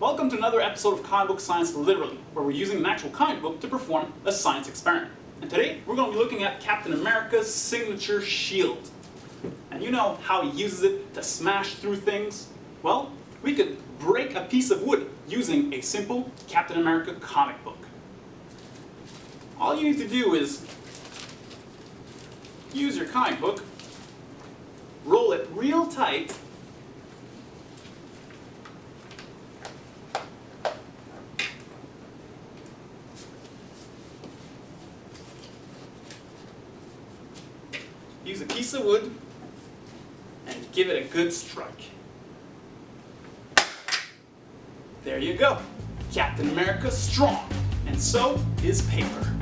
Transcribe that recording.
Welcome to another episode of Comic Book Science Literally, where we're using an actual comic book to perform a science experiment. And today, we're going to be looking at Captain America's signature shield. And you know how he uses it to smash through things? Well, we could break a piece of wood using a simple Captain America comic book. All you need to do is use your comic book, roll it real tight, use a piece of wood, and give it a good strike. There you go. Captain America's strong, and so is paper.